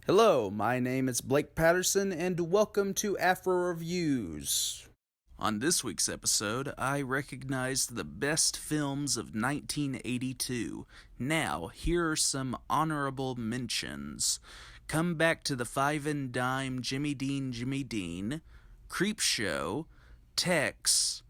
Hello, my name is Blake Patterson, and welcome to Afro Reviews. On this week's episode, I recognized the best films of 1982. Now, here are some honorable mentions. Come Back to the Five and Dime, Jimmy Dean, Creepshow, Tex,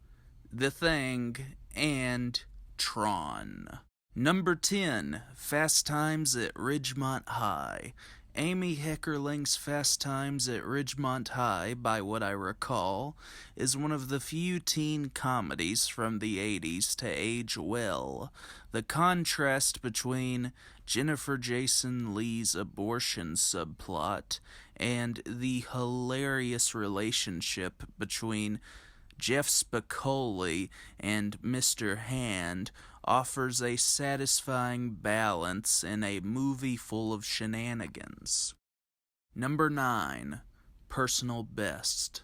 The Thing, and Tron. Number 10, Fast Times at Ridgemont High. Amy Heckerling's Fast Times at Ridgemont High, by what I recall, is one of the few teen comedies from the 80s to age well. The contrast between Jennifer Jason Leigh's abortion subplot and the hilarious relationship between Jeff Spicoli and Mr. Hand offers a satisfying balance in a movie full of shenanigans. Number 9. Personal Best.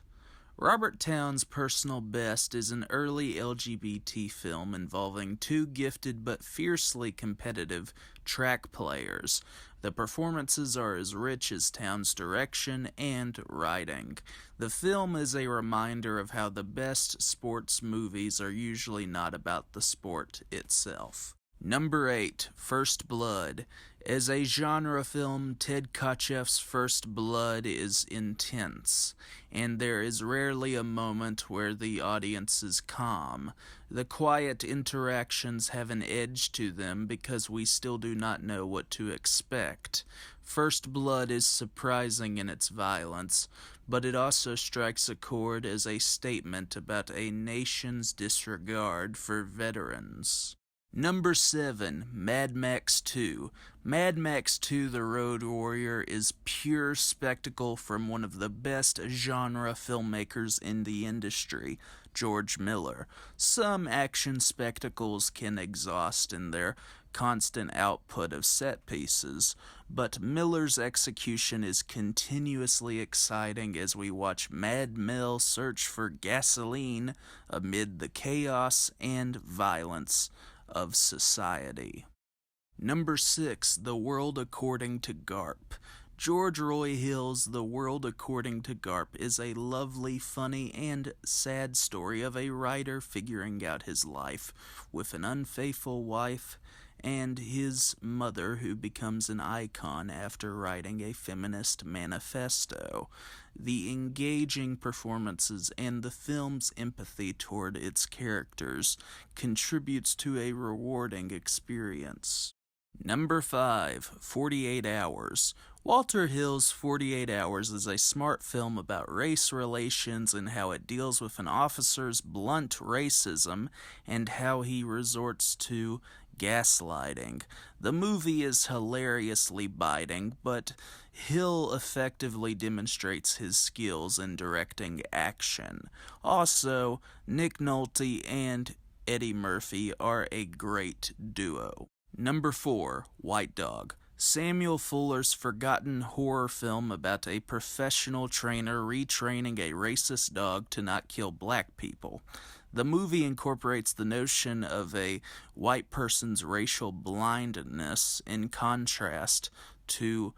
Robert Towne's Personal Best is an early LGBT film involving two gifted but fiercely competitive track players. The performances are as rich as Towne's direction and writing. The film is a reminder of how the best sports movies are usually not about the sport itself. Number 8, First Blood. As a genre film, Ted Kotcheff's First Blood is intense, and there is rarely a moment where the audience is calm. The quiet interactions have an edge to them because we still do not know what to expect. First Blood is surprising in its violence, but it also strikes a chord as a statement about a nation's disregard for veterans. Number 7, Mad Max 2. Mad Max 2 The Road Warrior is pure spectacle from one of the best genre filmmakers in the industry, George Miller. Some action spectacles can exhaust in their constant output of set pieces, but Miller's execution is continuously exciting as we watch Mad Mel search for gasoline amid the chaos and violence of society. Number 6, The World According to Garp. George Roy Hill's The World According to Garp is a lovely, funny, and sad story of a writer figuring out his life with an unfaithful wife and his mother, who becomes an icon after writing a feminist manifesto. The engaging performances and the film's empathy toward its characters contributes to a rewarding experience. Number 5, 48 Hours. Walter Hill's 48 Hours is a smart film about race relations and how it deals with an officer's blunt racism and how he resorts to gaslighting. The movie is hilariously biting, but Hill effectively demonstrates his skills in directing action. Also, Nick Nolte and Eddie Murphy are a great duo. Number 4, White Dog. Samuel Fuller's forgotten horror film about a professional trainer retraining a racist dog to not kill black people. The movie incorporates the notion of a white person's racial blindness in contrast to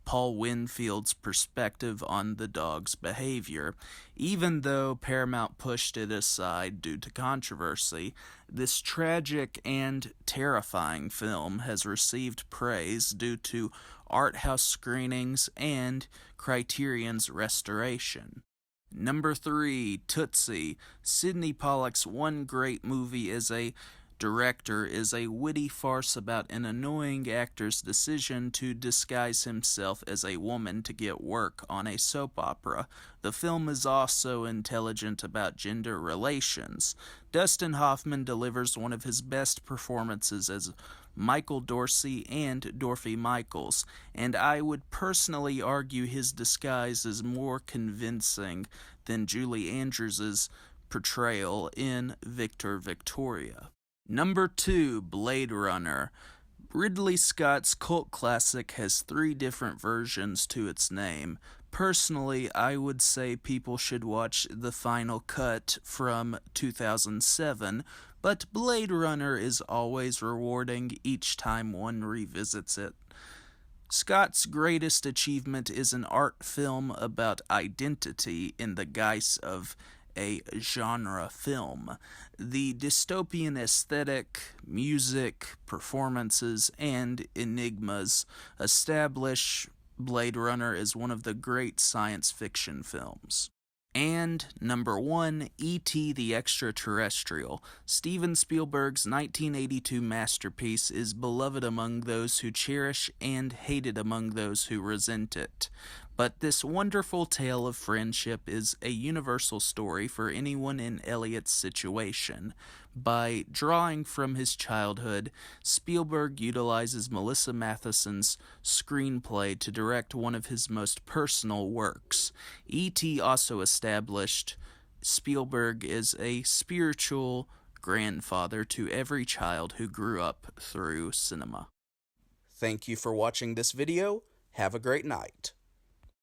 Paul Winfield's perspective on the dog's behavior. Even though Paramount pushed it aside due to controversy, this tragic and terrifying film has received praise due to art house screenings and Criterion's restoration. Number 3, Tootsie. Sidney Pollack's one great movie as a director is a witty farce about an annoying actor's decision to disguise himself as a woman to get work on a soap opera. The film is also intelligent about gender relations. Dustin Hoffman delivers one of his best performances as Michael Dorsey and Dorothy Michaels, and I would personally argue his disguise is more convincing than Julie Andrews' portrayal in Victor Victoria. Number 2, Blade Runner. Ridley Scott's cult classic has 3 different versions to its name. Personally, I would say people should watch the final cut from 2007, but Blade Runner is always rewarding each time one revisits it. Scott's greatest achievement is an art film about identity in the guise of a genre film. The dystopian aesthetic, music, performances, and enigmas establish Blade Runner as one of the great science fiction films. And number 1, E.T. the Extraterrestrial. Steven Spielberg's 1982 masterpiece is beloved among those who cherish and hated among those who resent it. But this wonderful tale of friendship is a universal story for anyone in Elliot's situation. By drawing from his childhood, Spielberg utilizes Melissa Matheson's screenplay to direct one of his most personal works. E.T. also established Spielberg as a spiritual grandfather to every child who grew up through cinema. Thank you for watching this video. Have a great night.